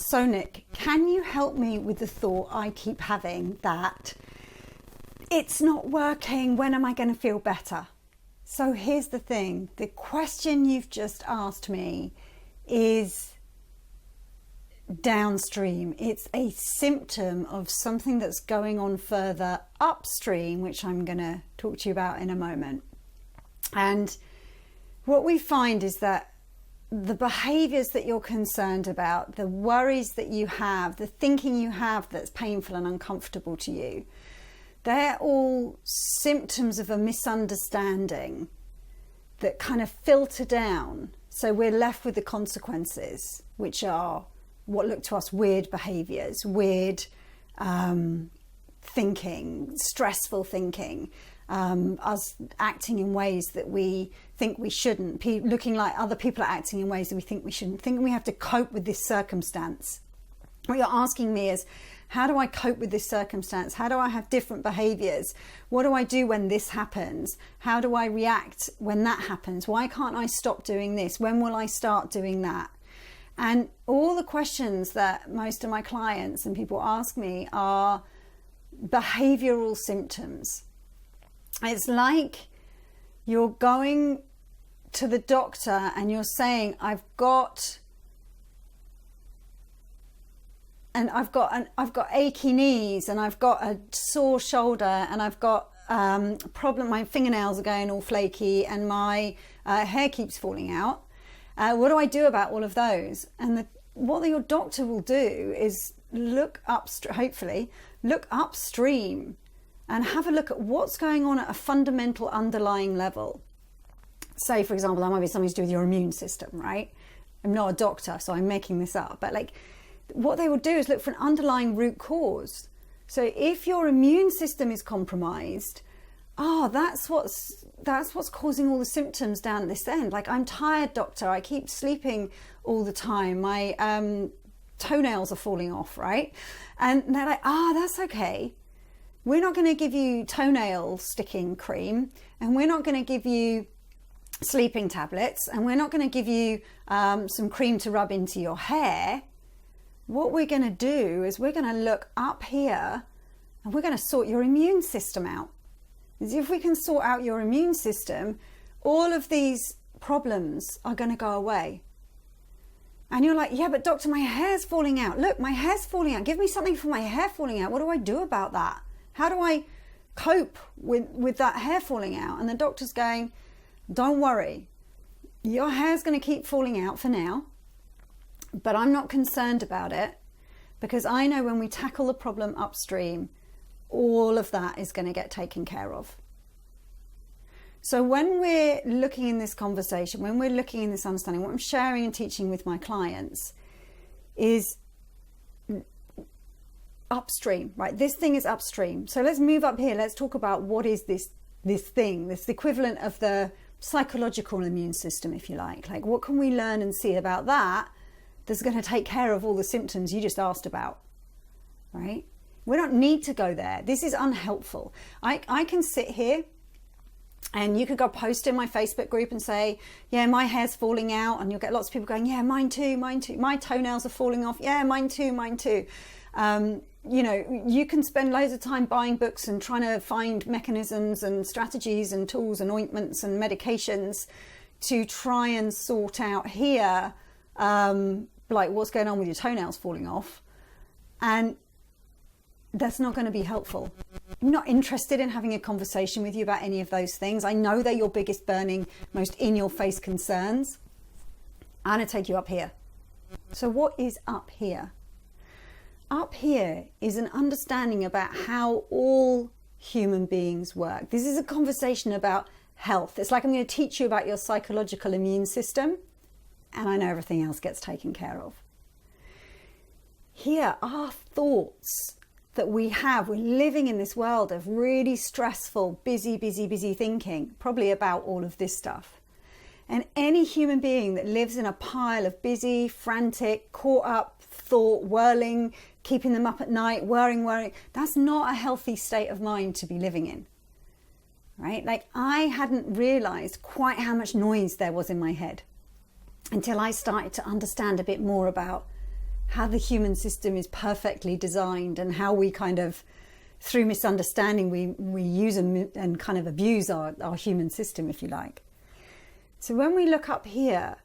So Nick, can you help me with the thought I keep having that it's not working, when am I going to feel better? So here's the thing, the question you've just asked me is downstream. It's a symptom of something that's going on further upstream, which I'm going to talk to you about in a moment. And what we find is that the behaviors that you're concerned about, the worries that you have, the thinking you have that's painful and uncomfortable to you, they're all symptoms of a misunderstanding that kind of filter down. So we're left with the consequences, which are what look to us weird behaviors, weird thinking, stressful thinking, us acting in ways that we think we shouldn't, looking like other people are acting in ways that we think we shouldn't, thinking we have to cope with this circumstance. What you're asking me is, how do I cope with this circumstance? How do I have different behaviors? What do I do when this happens? How do I react when that happens? Why can't I stop doing this? When will I start doing that? And all the questions that most of my clients and people ask me are behavioral symptoms. It's like you're going to the doctor and you're saying, I've got achy knees, and I've got a sore shoulder, and I've got problem. My fingernails are going all flaky, and my hair keeps falling out. What do I do about all of those? And what your doctor will do is look hopefully look upstream and have a look at what's going on at a fundamental underlying level. Say, for example, that might be something to do with your immune system, right? I'm not a doctor, so I'm making this up, but like what they will do is look for an underlying root cause. So if your immune system is compromised, that's what's causing all the symptoms down at this end. Like, I'm tired, doctor, I keep sleeping all the time, my toenails are falling off, right? And they're like, that's okay. We're not going to give you toenail sticking cream, and we're not going to give you sleeping tablets, and we're not going to give you some cream to rub into your hair. What we're going to do is we're going to look up here and we're going to sort your immune system out. Because if we can sort out your immune system, all of these problems are going to go away. And you're like, yeah, but doctor, my hair's falling out. Look, my hair's falling out. Give me something for my hair falling out. What do I do about that? How do I cope with that hair falling out? And the doctor's going, don't worry. Your hair's going to keep falling out for now. But I'm not concerned about it, because I know when we tackle the problem upstream, all of that is going to get taken care of. So when we're looking in this conversation, when we're looking in this understanding, what I'm sharing and teaching with my clients is upstream, right? This thing is upstream. So let's move up here. Let's talk about what is this thing, this equivalent of the psychological immune system, if you like. Like, what can we learn and see about that that's going to take care of all the symptoms you just asked about, right? We don't need to go there. This is unhelpful. I can sit here and you could go post in my Facebook group and say, yeah, my hair's falling out. And you'll get lots of people going, yeah, mine too, mine too. My toenails are falling off. Yeah, mine too, mine too. You know, you can spend loads of time buying books and trying to find mechanisms and strategies and tools and ointments and medications to try and sort out here, like what's going on with your toenails falling off. And that's not going to be helpful. I'm not interested in having a conversation with you about any of those things. I know they're your biggest burning, most in-your-face concerns. I'm going to take you up here. So what is up here? Up here is an understanding about how all human beings work. This is a conversation about health. It's like I'm going to teach you about your psychological immune system, and I know everything else gets taken care of. Here are thoughts that we have. We're living in this world of really stressful, busy thinking, probably about all of this stuff. And any human being that lives in a pile of busy, frantic, caught up thought, whirling, keeping them up at night, worrying, that's not a healthy state of mind to be living in, right? Like, I hadn't realized quite how much noise there was in my head until I started to understand a bit more about how the human system is perfectly designed, and how we kind of, through misunderstanding, we use and kind of abuse our human system, if you like. So when we look up here,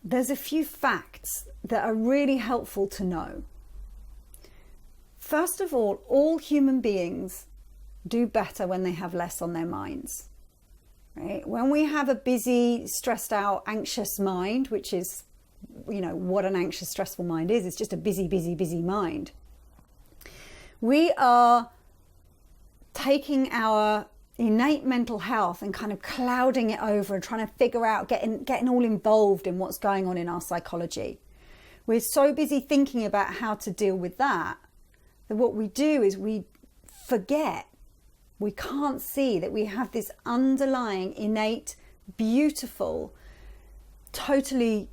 there's a few facts that are really helpful to know. First of all human beings do better when they have less on their minds. Right? When we have a busy, stressed out, anxious mind, which is, what an anxious, stressful mind is, it's just a busy, busy, busy mind. We are taking our innate mental health and kind of clouding it over and trying to figure out, getting all involved in what's going on in our psychology. We're so busy thinking about how to deal with that what we do is we forget, we can't see that we have this underlying, innate, beautiful, totally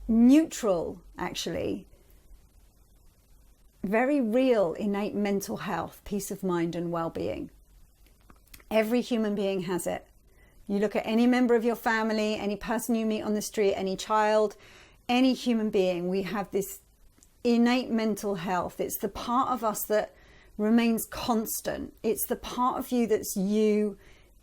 neutral, actually, very real innate mental health, peace of mind and well-being. Every human being has it. You look at any member of your family, any person you meet on the street, any child, any human being, we have this innate mental health. It's the part of us that remains constant. It's the part of you that's you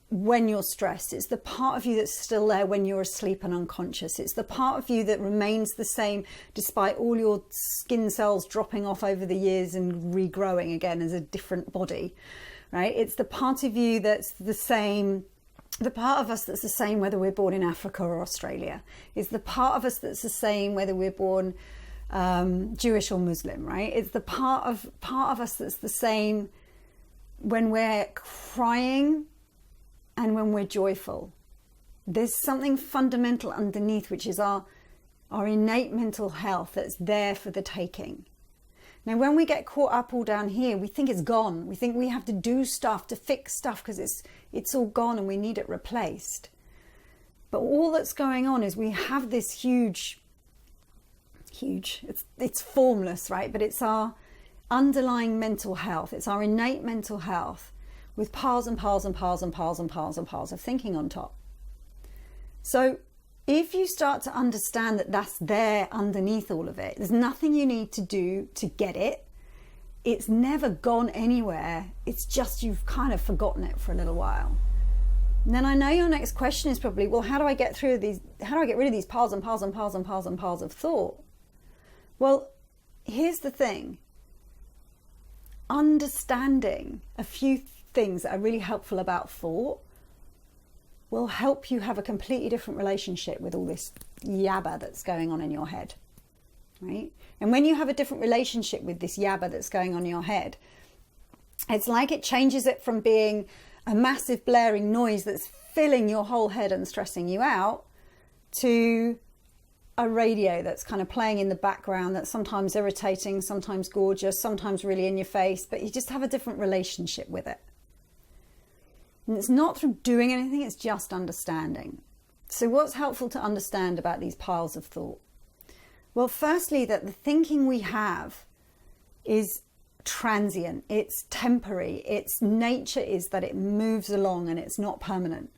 when you're stressed. It's the part of you that's still there when you're asleep and unconscious. It's the part of you that remains the same despite all your skin cells dropping off over the years and regrowing again as a different body, right? It's the part of you that's the same, the part of us that's the same whether we're born in Africa or Australia. It's the part of us that's the same whether we're born Jewish or Muslim, right? It's the part of us that's the same when we're crying and when we're joyful. There's something fundamental underneath, which is our innate mental health that's there for the taking. Now, when we get caught up all down here, we think it's gone. We think we have to do stuff to fix stuff because it's all gone and we need it replaced. But all that's going on is we have this huge, it's formless, right? But it's our underlying mental health. It's our innate mental health with piles and piles and piles and piles and piles and piles of thinking on top. So if you start to understand that that's there underneath all of it, there's nothing you need to do to get it. It's never gone anywhere. It's just you've kind of forgotten it for a little while. And then I know your next question is probably, well, how do I get rid of these piles and piles and piles and piles and piles of thought? Well, here's the thing. Understanding a few things that are really helpful about thought will help you have a completely different relationship with all this yabba that's going on in your head, right? And when you have a different relationship with this yabba that's going on in your head, it's like it changes it from being a massive blaring noise that's filling your whole head and stressing you out to a radio that's kind of playing in the background that's sometimes irritating, sometimes gorgeous, sometimes really in your face, but you just have a different relationship with it. And it's not through doing anything, it's just understanding. So what's helpful to understand about these piles of thought? Well, firstly, that the thinking we have is transient, it's temporary, its nature is that it moves along and it's not permanent.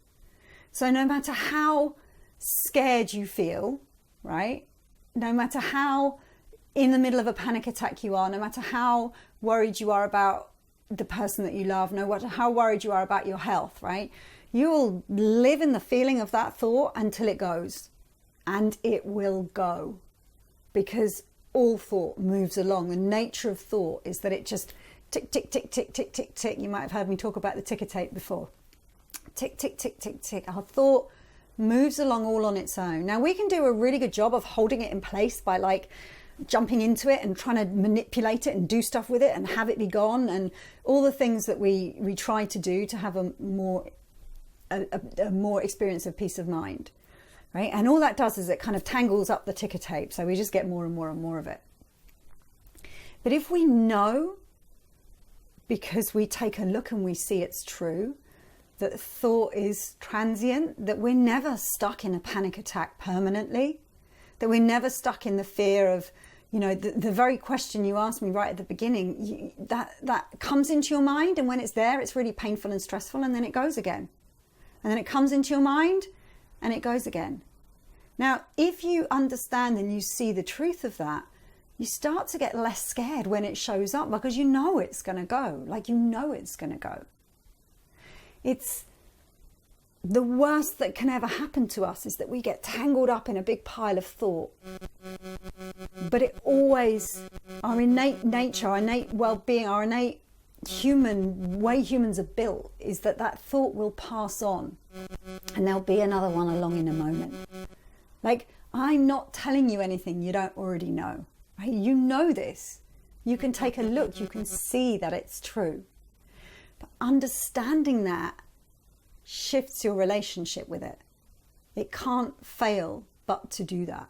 So no matter how scared you feel, right? No matter how in the middle of a panic attack you are, no matter how worried you are about the person that you love, no matter how worried you are about your health, right? You will live in the feeling of that thought until it goes, and it will go, because all thought moves along. The nature of thought is that it just tick, tick, tick, tick, tick, tick, tick. You might have heard me talk about the ticker tape before. Tick, tick, tick, tick, tick. Our thought moves along all on its own. Now, we can do a really good job of holding it in place by like jumping into it and trying to manipulate it and do stuff with it and have it be gone, and all the things that we try to do to have a more experience of peace of mind, right? And all that does is it kind of tangles up the ticker tape, so we just get more and more and more of it. But if we know, because we take a look and we see it's true, that thought is transient, that we're never stuck in a panic attack permanently, that we're never stuck in the fear of, the very question you asked me right at the beginning, that comes into your mind, and when it's there, it's really painful and stressful, and then it goes again. And then it comes into your mind, and it goes again. Now, if you understand and you see the truth of that, you start to get less scared when it shows up, because you know it's going to go. Like, you know it's going to go. It's the worst that can ever happen to us is that we get tangled up in a big pile of thought. But it always, our innate nature, our innate well-being, our innate human way humans are built is that thought will pass on, and there'll be another one along in a moment. Like, I'm not telling you anything you don't already know, right? You know this. You can take a look, you can see that it's true. But understanding that shifts your relationship with it. It can't fail but to do that.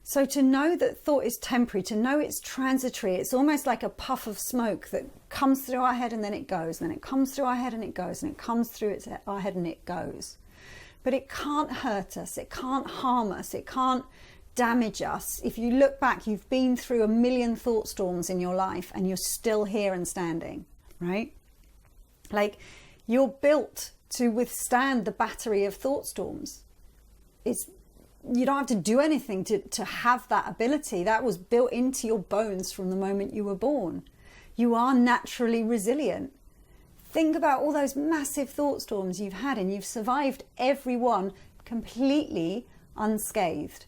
So to know that thought is temporary, to know it's transitory, it's almost like a puff of smoke that comes through our head and then it goes, and then it comes through our head and it goes, and it comes through our head and it goes. But it can't hurt us, it can't harm us, it can't damage us. If you look back, you've been through a million thought storms in your life and you're still here and standing, right? Like, you're built to withstand the battery of thought storms. You don't have to do anything to have that ability. That was built into your bones from the moment you were born. You are naturally resilient. Think about all those massive thought storms you've had, and you've survived every one completely unscathed.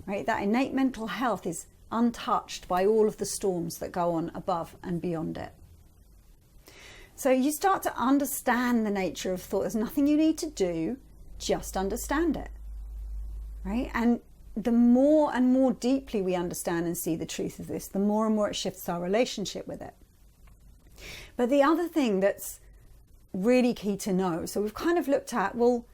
Right? That innate mental health is untouched by all of the storms that go on above and beyond it. So you start to understand the nature of thought. There's nothing you need to do, just understand it. Right? And the more and more deeply we understand and see the truth of this, the more and more it shifts our relationship with it. But the other thing that's really key to know, so we've kind of looked at, well,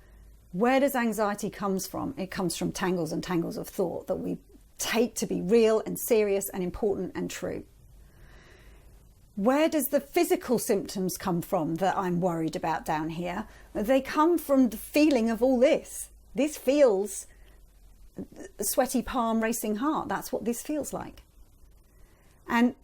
where does anxiety comes from? It comes from tangles and tangles of thought that we take to be real and serious and important and true. Where does the physical symptoms come from that I'm worried about down here? They come from the feeling of all this. This feels sweaty palm, racing heart. That's what this feels like. And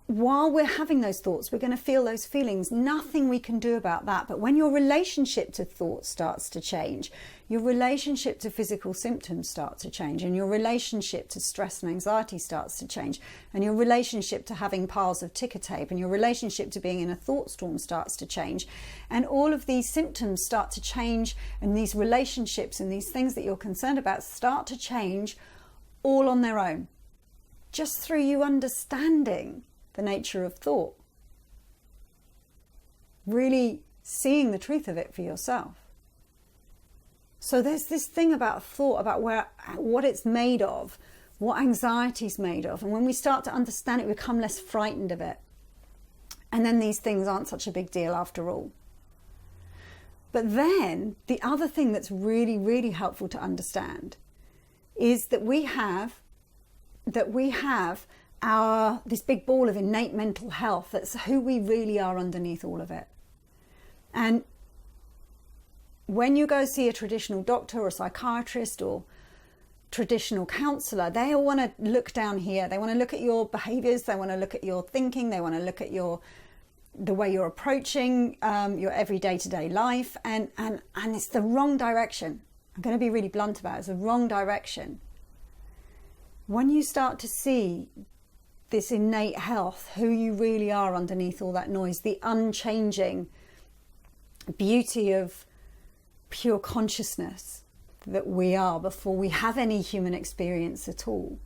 while we're having those thoughts, we're going to feel those feelings. Nothing we can do about that. But when your relationship to thought starts to change, your relationship to physical symptoms starts to change, and your relationship to stress and anxiety starts to change, and your relationship to having piles of ticker tape, and your relationship to being in a thought storm starts to change. And all of these symptoms start to change, and these relationships and these things that you're concerned about start to change all on their own, just through you understanding the nature of thought, really seeing the truth of it for yourself. So there's this thing about thought, about what it's made of, what anxiety's made of, and when we start to understand it, we become less frightened of it, and then these things aren't such a big deal after all. But then the other thing that's really, really helpful to understand is that we have this big ball of innate mental health. That's who we really are underneath all of it. And when you go see a traditional doctor or a psychiatrist or traditional counsellor, they all want to look down here. They want to look at your behaviours. They want to look at your thinking. They want to look at the way you're approaching your everyday to-day life. And it's the wrong direction. I'm going to be really blunt about it. It's the wrong direction. When you start to see this innate health, who you really are underneath all that noise, the unchanging beauty of pure consciousness that we are before we have any human experience at all,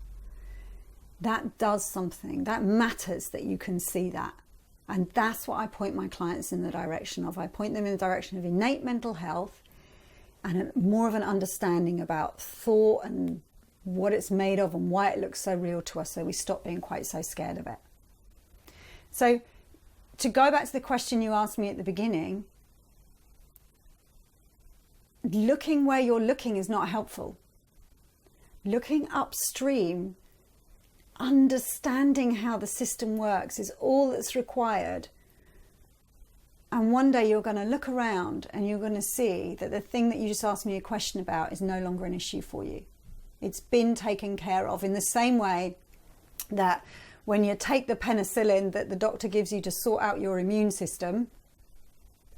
that does something. That matters, that you can see that. And that's what I point my clients in the direction of. I point them in the direction of innate mental health and more of an understanding about thought and what it's made of and why it looks so real to us, so we stop being quite so scared of it. So to go back to the question you asked me at the beginning, looking where you're looking is not helpful. Looking upstream, understanding how the system works is all that's required. And one day you're going to look around and you're going to see that the thing that you just asked me a question about is no longer an issue for you. It's been taken care of, in the same way that when you take the penicillin that the doctor gives you to sort out your immune system,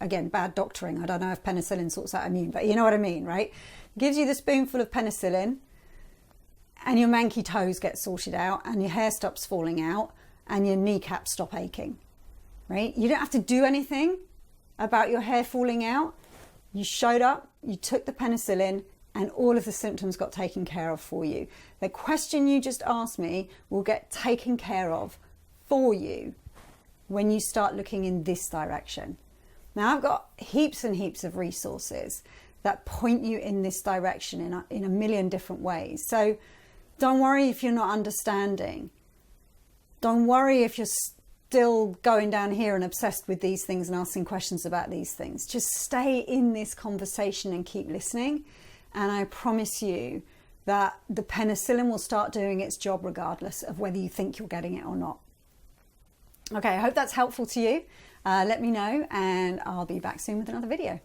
again, bad doctoring, I don't know if penicillin sorts out immune, but you know what I mean, right? Gives you the spoonful of penicillin, and your manky toes get sorted out, and your hair stops falling out, and your kneecaps stop aching, right? You don't have to do anything about your hair falling out. You showed up, you took the penicillin, and all of the symptoms got taken care of for you. The question you just asked me will get taken care of for you when you start looking in this direction. Now, I've got heaps and heaps of resources that point you in this direction in a million different ways. So don't worry if you're not understanding. Don't worry if you're still going down here and obsessed with these things and asking questions about these things. Just stay in this conversation and keep listening. And I promise you that the penicillin will start doing its job regardless of whether you think you're getting it or not. Okay, I hope that's helpful to you. Let me know, and I'll be back soon with another video.